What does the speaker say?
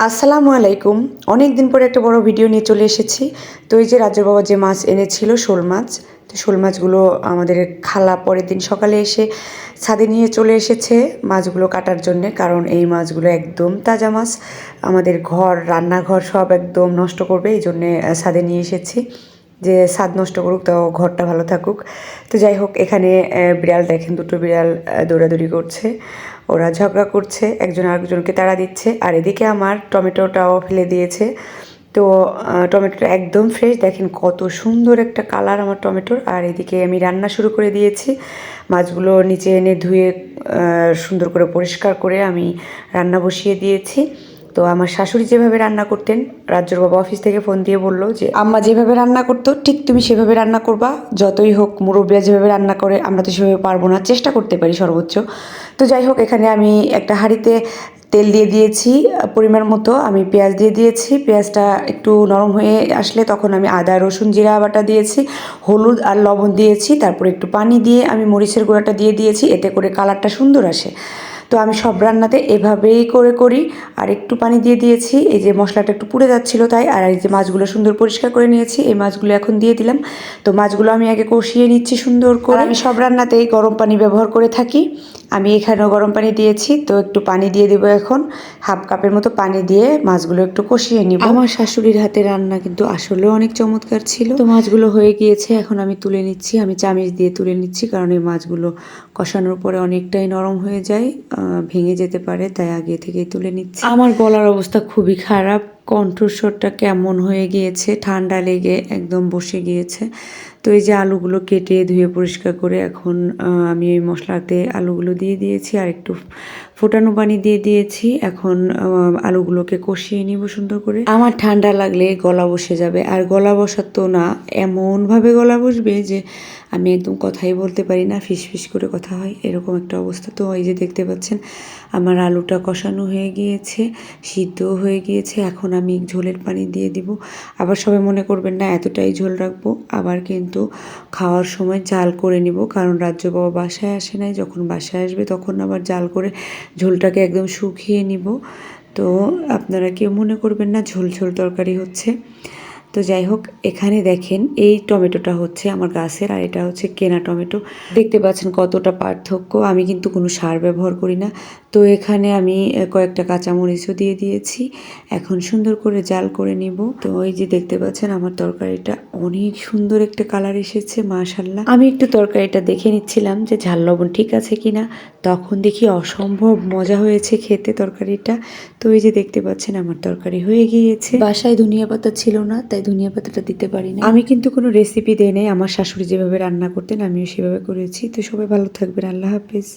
আসসালামু আলাইকুম। অনেক দিন পরে একটা বড় ভিডিও নিয়ে চলে এসেছি। তো এই যে রাজুর বাবা যে মাছ এনেছিল শোল মাছ, তো শোল মাছগুলো আমাদের খালা পরের দিন সকালে এসে ছাদে নিয়ে চলে এসেছে মাছগুলো কাটার জন্যে, কারণ এই মাছগুলো একদম তাজা মাছ। আমাদের ঘর রান্নাঘর সব একদম নষ্ট করবে, এই জন্যে ছাদে নিয়ে এসেছি যে ছাদ নষ্ট করুক তাও ঘরটা ভালো থাকুক। তো যাই হোক, এখানে বিড়াল দেখেন, দুটো বিড়াল দৌড়াদৌড়ি করছে, ওরা ঝগড়া করছে, একজন আরেকজনকে তাড়া দিচ্ছে। আর এদিকে আমার টমেটোটাও ফেলে দিয়েছে। তো টমেটোটা একদম ফ্রেশ, দেখেন কত সুন্দর একটা কালার আমার টমেটোর। আর এদিকে আমি রান্না শুরু করে দিয়েছি, মাছগুলো নিচে এনে ধুয়ে সুন্দর করে পরিষ্কার করে আমি রান্না বসিয়ে দিয়েছি। তো আমার শাশুড়ি যেভাবে রান্না করতেন, রাজ্যর বাবা অফিস থেকে ফোন দিয়ে বললো যে আম্মা যেভাবে রান্না করতো ঠিক তুমি সেভাবে রান্না করবা, যতই হোক মুরব্বিরা যেভাবে রান্না করে আমরা তো সেভাবে পারবো না, চেষ্টা করতে পারি সর্বোচ্চ। তো যাই হোক, এখানে আমি একটা হাঁড়িতে তেল দিয়ে দিয়েছি পরিমাণ মতো, আমি পেঁয়াজ দিয়ে দিয়েছি। পেঁয়াজটা একটু নরম হয়ে আসলে তখন আমি আদা রসুন জিরা বাটা দিয়েছি, হলুদ আর লবণ দিয়েছি, তারপর একটু পানি দিয়ে আমি মরিচের গুঁড়াটা দিয়ে দিয়েছি, এতে করে কালারটা সুন্দর আসে। তো আমি সব রান্নাতে এভাবেই করি। আর একটু পানি দিয়ে দিয়েছি, এই যে মশলাটা একটু পুড়ে যাচ্ছিলো তাই। আর এই যে মাছগুলো সুন্দর পরিষ্কার করে নিয়েছি, এই মাছগুলো এখন দিয়ে দিলাম। তো মাছগুলো আমি আগে কষিয়ে নিচ্ছি সুন্দর করে। আমি সব রান্নাতেই গরম পানি ব্যবহার করে থাকি, আমি এখানেও গরম পানি দিয়েছি। তো একটু পানি দিয়ে দেবো এখন, হাফ কাপের মতো পানি দিয়ে মাছগুলো একটু কষিয়ে নিব। আমার শাশুড়ির হাতে রান্না কিন্তু আসলেও অনেক চমৎকার ছিল। তো মাছগুলো হয়ে গিয়েছে, এখন আমি তুলে নিচ্ছি, আমি চামিচ দিয়ে তুলে নিচ্ছি, কারণ এই মাছগুলো কষানোর পরে অনেকটাই নরম হয়ে যায়, ভেঙে যেতে পারে, তাই আগে থেকেই তুলে নিচ্ছি। আমার গলার অবস্থা খুবই খারাপ, কণ্ঠস্বরটা কেমন হয়ে গিয়েছে, ঠান্ডা লেগে একদম বসে গিয়েছে। তো এই যে আলুগুলো কেটে ধুয়ে পরিষ্কার করে এখন আমি এই মশলাতে আলুগুলো দিয়ে দিয়েছি, আর একটু ফোটানো পানি দিয়ে দিয়েছি। এখন আলুগুলোকে কষিয়ে নিব সুন্দর করে। আমার ঠান্ডা লাগলে গলা বসে যাবে, আর গলা বসার তো না, এমনভাবে গলা বসবে যে আমি একদম কথাই বলতে পারি না, ফিসফিস করে কথা হয়, এরকম একটা অবস্থা। তো এই যে দেখতে পাচ্ছেন আমার আলুটা কষানো হয়ে গিয়েছে, সিদ্ধও হয়ে গিয়েছে। এখন আমি ঝোলের পানি দিয়ে দিব। আবার সবাই মনে করবেন না এতটাই ঝোল রাখবো, আবার কিন্তু খাওয়ার সময় জাল করে নিব, কারণ রাজ্য বাবা বাসায় আসে নাই, যখন বাসায় আসবে তখন আবার জাল করে ঝোলটাকে একদম শুকিয়ে নিব। তো আপনারা কেউ মনে করবেন না ঝোল ঝোল তরকারি হচ্ছে। তো যাই হোক, এখানে দেখেন এই টমেটোটা হচ্ছে আমার গাছের, আর এটা হচ্ছে কেনা টমেটো। দেখতে পাচ্ছেন কতটা পার্থক্য, আমি কিন্তু কোনো সার ব্যবহার করি না। তো এখানে আমি কয়েকটা কাঁচামরিচও দিয়ে দিয়েছি, এখন সুন্দর করে জাল করে নিব। তো এই যে দেখতে পাচ্ছেন আমার তরকারিটা অনেক সুন্দর একটা কালার এসেছে, মাশাআল্লাহ। আমি একটু তরকারিটা দেখে নিচ্ছিলাম যে ঝাল লবণ ঠিক আছে কিনা, তখন দেখি অসম্ভব মজা হয়েছে খেতে তরকারিটা। তো এই যে দেখতে পাচ্ছেন আমার তরকারি হয়ে গিয়েছে। বাসায় ধনিয়া পাতা ছিল না, তাই ধনিয়া পাতাটা দিতে পারি না। আমি কিন্তু কোনো রেসিপি দেই নাই, আমার শাশুড়ি যেভাবে রান্না করতেন আমিও সেভাবে করেছি। তো সবাই ভালো থাকবেন, আল্লাহ হাফেজ।